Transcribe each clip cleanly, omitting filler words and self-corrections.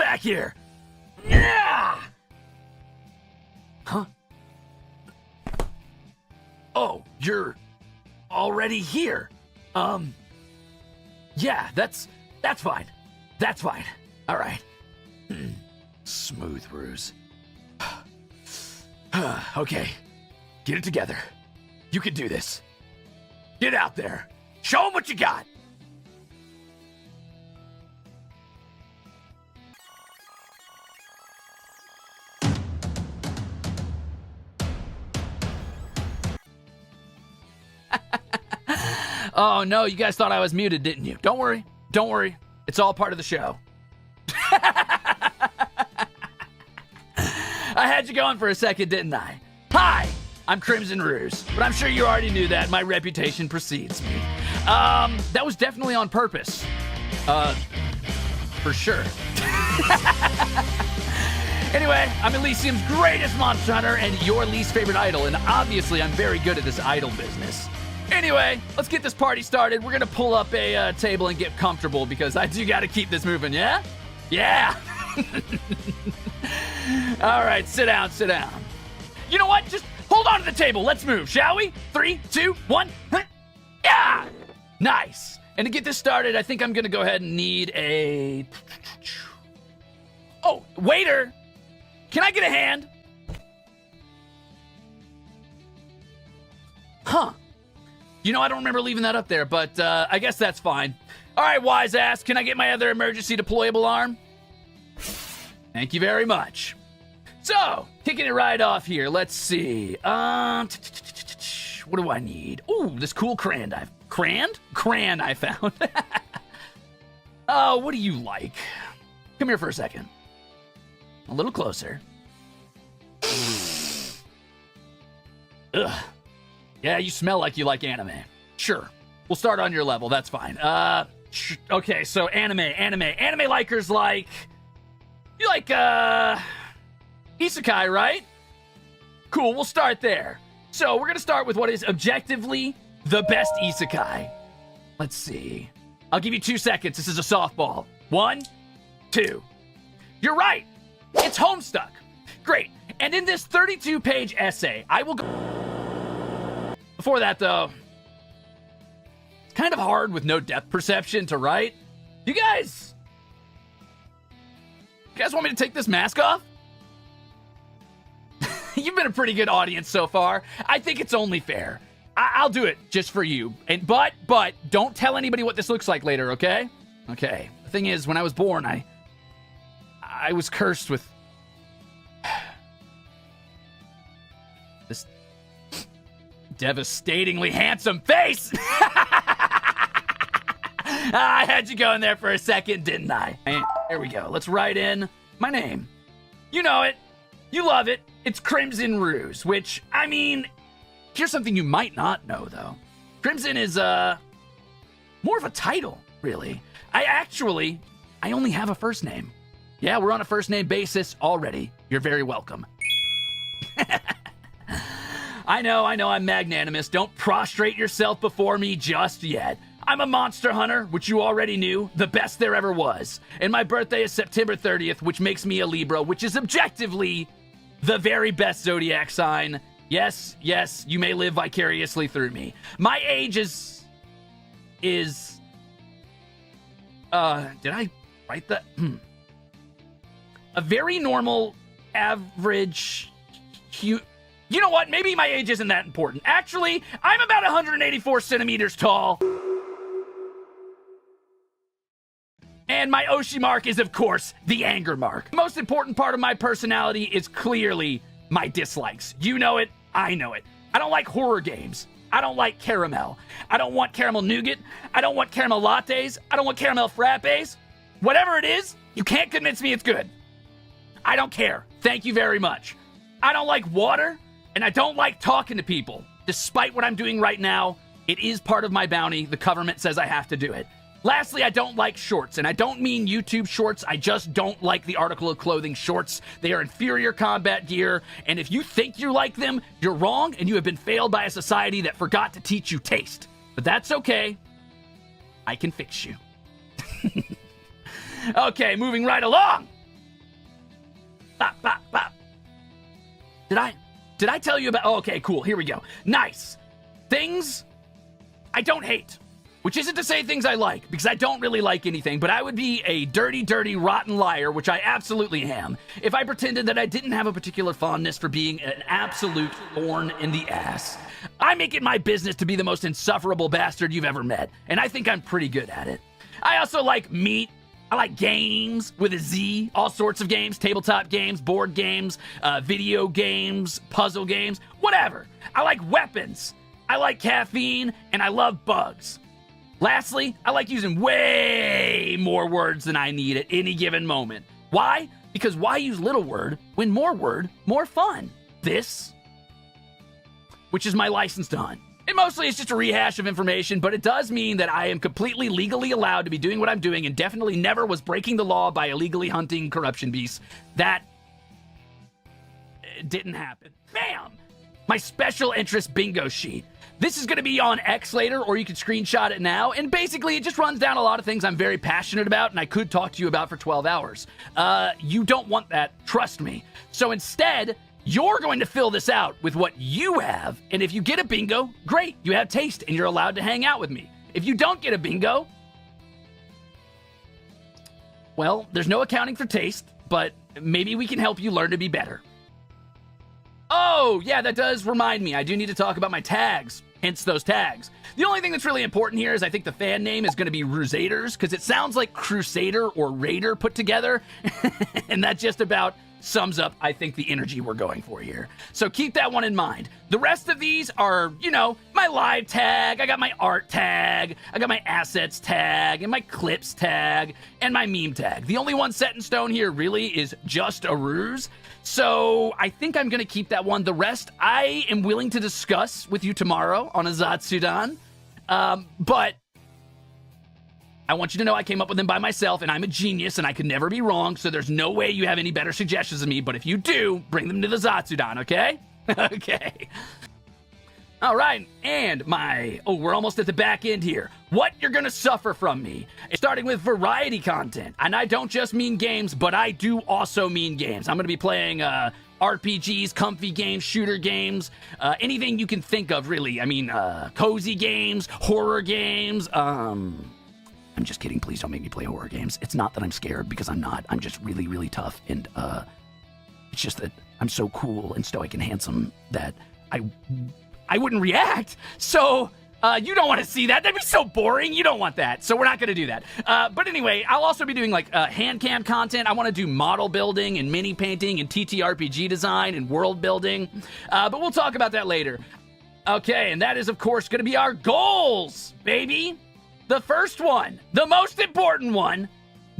back here. Yeah. Huh? Oh, you're already here. Yeah, that's fine. That's fine. All right. Smooth ruse. Okay, get it together. You can do this. Get out there. Show them what you got. Oh no, you guys thought I was muted, didn't you? Don't worry. Don't worry. It's all part of the show. I had you going for a second, didn't I? Hi, I'm Crimson Ruse, but I'm sure you already knew that. My reputation precedes me. That was definitely on purpose. For sure. Anyway, I'm Elysium's greatest monster hunter and your least favorite idol, and obviously I'm very good at this idol business. Anyway, let's get this party started. We're gonna pull up a table and get comfortable because I do gotta keep this moving, yeah? Yeah! All right, sit down, sit down. You know what? Just hold on to the table. Let's move, shall we? 3, 2, 1. Yeah! Nice. And to get this started, I think I'm gonna go ahead and need a... Oh, waiter! Can I get a hand? Huh. You know, I don't remember leaving that up there, but I guess that's fine. All right, wise ass, can I get my other emergency deployable arm? Thank you very much. So, kicking it right off here, let's see. What do I need? Ooh, this cool cran I found. Oh, what do you like? Come here for a second. A little closer. Ugh. Yeah, you smell like you like anime. Sure. We'll start on your level. That's fine. Okay, so anime likers like... You like, isekai, right? Cool, we'll start there. So, we're gonna start with what is objectively the best isekai. Let's see. I'll give you 2 seconds. This is a softball. 1, 2. You're right. It's Homestuck. Great. And in this 32-page essay, I will go... Before that, though, it's kind of hard with no depth perception to write. You guys want me to take this mask off? You've been a pretty good audience so far. I think it's only fair. I'll do it just for you. But don't tell anybody what this looks like later, okay? Okay. The thing is, when I was born, I was cursed with this devastatingly handsome face. I had you going there for a second, didn't I? There we go. Let's write in my name. You know it. You love it. It's Crimson Ruse, which, I mean, here's something you might not know, though. Crimson is, more of a title, really. I only have a first name. Yeah, we're on a first name basis already. You're very welcome. I know, I'm magnanimous. Don't prostrate yourself before me just yet. I'm a monster hunter, which you already knew, the best there ever was. And my birthday is September 30th, which makes me a Libra, which is objectively the very best zodiac sign. Yes, you may live vicariously through me. My age is... Did I write that? A very normal, average... You know what? Maybe my age isn't that important. Actually, I'm about 184 centimeters tall. And my Oshi mark is, of course, the anger mark. The most important part of my personality is clearly my dislikes. You know it, I know it. I don't like horror games. I don't like caramel. I don't want caramel nougat. I don't want caramel lattes. I don't want caramel frappes. Whatever it is, you can't convince me it's good. I don't care. Thank you very much. I don't like water, and I don't like talking to people. Despite what I'm doing right now, it is part of my bounty. The government says I have to do it. Lastly, I don't like shorts, and I don't mean YouTube shorts. I just don't like the article of clothing shorts. They are inferior combat gear, and if you think you like them, you're wrong, and you have been failed by a society that forgot to teach you taste. But that's okay. I can fix you. Okay, moving right along. Bop, bop, bop. Did I tell you about... Oh, okay, cool. Here we go. Nice. Things I don't hate. Which isn't to say things I like, because I don't really like anything, but I would be a dirty, dirty, rotten liar, which I absolutely am, if I pretended that I didn't have a particular fondness for being an absolute thorn in the ass. I make it my business to be the most insufferable bastard you've ever met, and I think I'm pretty good at it. I also like meat. I like games with a Z, all sorts of games, tabletop games, board games, video games, puzzle games, whatever. I like weapons. I like caffeine, and I love bugs. Lastly, I like using way more words than I need at any given moment. Why? Because why use little word when more word, more fun? This, which is my license to hunt. It mostly is just a rehash of information, but it does mean that I am completely legally allowed to be doing what I'm doing and definitely never was breaking the law by illegally hunting corruption beasts. That didn't happen. Bam! My special interest bingo sheet. This is going to be on X later, or you can screenshot it now, and basically it just runs down a lot of things I'm very passionate about and I could talk to you about for 12 hours. You don't want that, trust me. So instead, you're going to fill this out with what you have, and if you get a bingo, great, you have taste and you're allowed to hang out with me. If you don't get a bingo, well, there's no accounting for taste, but maybe we can help you learn to be better. Oh, yeah, that does remind me. I do need to talk about my tags, hence those tags. The only thing that's really important here is I think the fan name is going to be Rusaders, because it sounds like Crusader or Raider put together, and that just about sums up, I think, the energy we're going for here. So keep that one in mind. The rest of these are, you know, my live tag, I got my art tag, I got my assets tag, and my clips tag, and my meme tag. The only one set in stone here really is just a ruse. So I think I'm going to keep that one. The rest I am willing to discuss with you tomorrow on a Zatsudan. But I want you to know I came up with them by myself, and I'm a genius, and I could never be wrong, so there's no way you have any better suggestions than me, but if you do, bring them to the Zatsudan, okay? Okay. All right, and we're almost at the back end here. What you're gonna suffer from me. Starting with variety content, and I don't just mean games, but I do also mean games. I'm gonna be playing RPGs, comfy games, shooter games, anything you can think of, really. I mean, cozy games, horror games, I'm just kidding. Please don't make me play horror games. It's not that I'm scared, because I'm not. I'm just really, really tough, and it's just that I'm so cool and stoic and handsome that I wouldn't react. So you don't want to see that. That'd be so boring. You don't want that. So we're not going to do that. But anyway, I'll also be doing like hand cam content. I want to do model building and mini painting and TTRPG design and world building. But we'll talk about that later. Okay, and that is, of course, going to be our goals, baby. The first one, the most important one,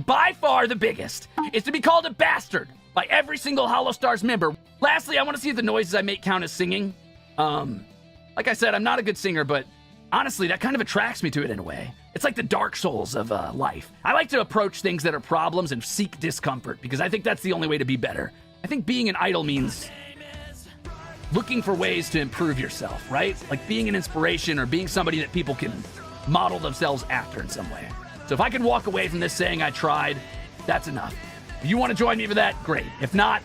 by far the biggest, is to be called a bastard by every single Holostars member. Lastly, I want to see if the noises I make count as singing. Like I said, I'm not a good singer, but honestly, that kind of attracts me to it in a way. It's like the Dark Souls of life. I like to approach things that are problems and seek discomfort, because I think that's the only way to be better. I think being an idol means looking for ways to improve yourself, right? Like being an inspiration or being somebody that people can model themselves after in some way. So if I can walk away from this saying I tried, that's enough. If you want to join me for that, great. If not,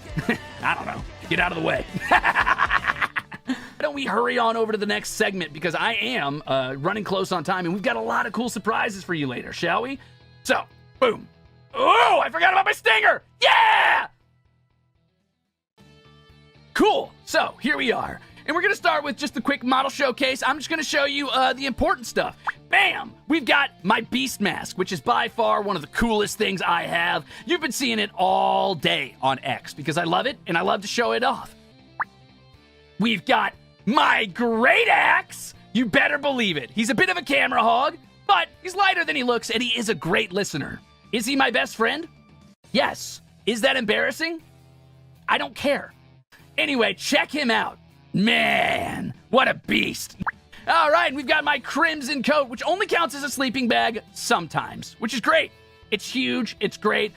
I don't know, get out of the way. Why don't we hurry on over to the next segment, because I am running close on time and we've got a lot of cool surprises for you later, shall we? So, boom. Oh, I forgot about my stinger. Yeah! Cool. So, here we are. And we're going to start with just a quick model showcase. I'm just going to show you the important stuff. Bam! We've got my Beast Mask, which is by far one of the coolest things I have. You've been seeing it all day on X because I love it and I love to show it off. We've got my Great Axe. You better believe it. He's a bit of a camera hog, but he's lighter than he looks and he is a great listener. Is he my best friend? Yes. Is that embarrassing? I don't care. Anyway, check him out. Man, what a beast. All right, we've got my Crimson Coat, which only counts as a sleeping bag sometimes, which is great. It's huge. It's great.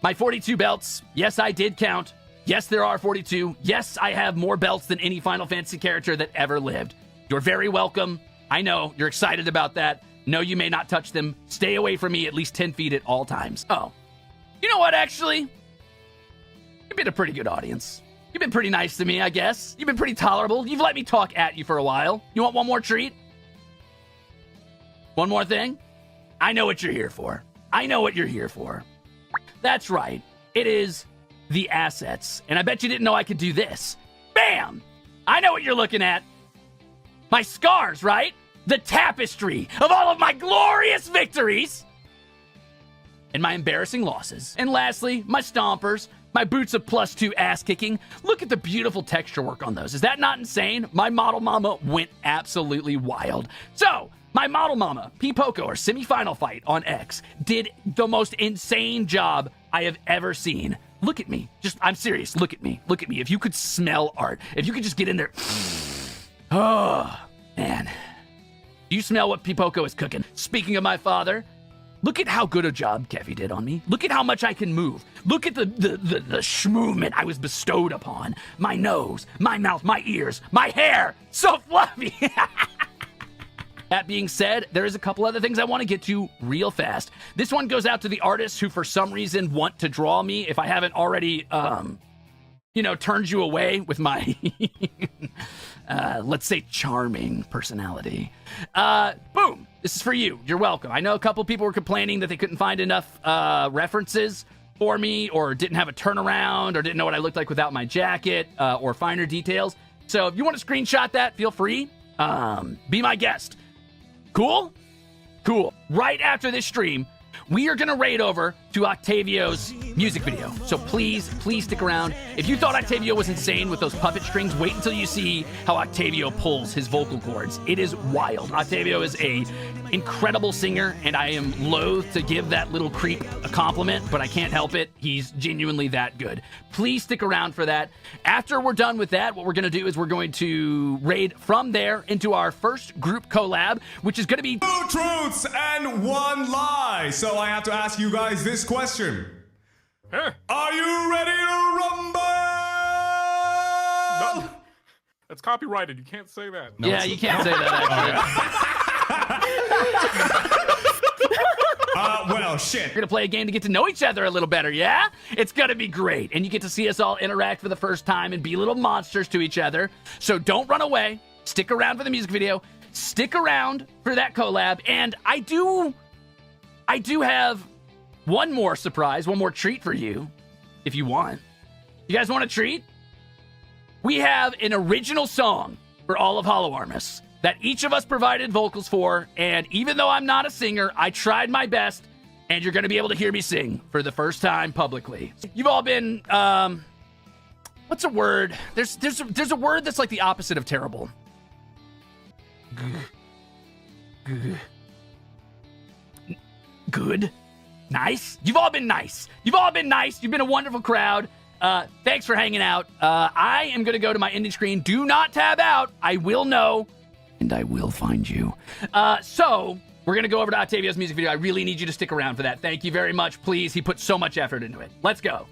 My 42 belts. Yes, I did count. Yes, there are 42. Yes, I have more belts than any Final Fantasy character that ever lived. You're very welcome. I know, you're excited about that. No, you may not touch them. Stay away from me at least 10 feet at all times. Oh, you know what, actually? It You've been a pretty good audience. You've been pretty nice to me, I guess. You've been pretty tolerable. You've let me talk at you for a while. You want one more treat? One more thing? I know what you're here for. I know what you're here for. That's right. It is the assets. And I bet you didn't know I could do this. Bam! I know what you're looking at. My scars, right? The tapestry of all of my glorious victories. And my embarrassing losses. And lastly, my stompers. My boots of +2 ass kicking. Look at the beautiful texture work on those. Is that not insane? My model mama went absolutely wild. So, my model mama, P. Poco, our semi-final fight on X, did the most insane job I have ever seen. Look at me. I'm serious. Look at me. Look at me. If you could smell art, if you could just get in there. Oh, man. Do you smell what P. Poco is cooking? Speaking of my father, look at how good a job Kevy did on me. Look at how much I can move. Look at the schmovement I was bestowed upon. My nose, my mouth, my ears, my hair. So fluffy. That being said, there is a couple other things I want to get to real fast. This one goes out to the artists who for some reason want to draw me if I haven't already, turned you away with my, let's say, charming personality. Boom. This is for you. You're welcome. I know a couple people were complaining that they couldn't find enough references for me or didn't have a turnaround or didn't know what I looked like without my jacket or finer details. So if you want to screenshot that, feel free. Be my guest. Cool? Cool. Right after this stream, we are going to raid over to Octavio's music video. So please stick around. If you thought Octavio was insane with those puppet strings, wait until you see how Octavio pulls his vocal cords. It is wild. Octavio is a incredible singer, and I am loath to give that little creep a compliment, but I can't help it. He's genuinely that good. Please stick around for that. After we're done with that, what we're going to do is we're going to raid from there into our first group collab, which is going to be 2 truths and 1 lie. So I have to ask you guys this question. Huh? Are you ready to rumble? No, that's copyrighted. You can't say that. No, yeah, you can't say that, actually. Well, shit. We're going to play a game to get to know each other a little better, yeah? It's going to be great. And you get to see us all interact for the first time and be little monsters to each other. So don't run away. Stick around for the music video. Stick around for that collab. And I do have one more surprise, one more treat for you, if you want. You guys want a treat? We have an original song for all of Hollow Armus that each of us provided vocals for, and even though I'm not a singer, I tried my best, and you're going to be able to hear me sing for the first time publicly. You've all been, what's a word? There's a word that's like the opposite of terrible. Good. Nice. You've all been nice. You've all been nice. You've been a wonderful crowd. Thanks for hanging out. I am going to go to my ending screen. Do not tab out. I will know, and I will find you. So we're going to go over to Octavio's music video. I really need you to stick around for that. Thank you very much. Please. He put so much effort into it. Let's go.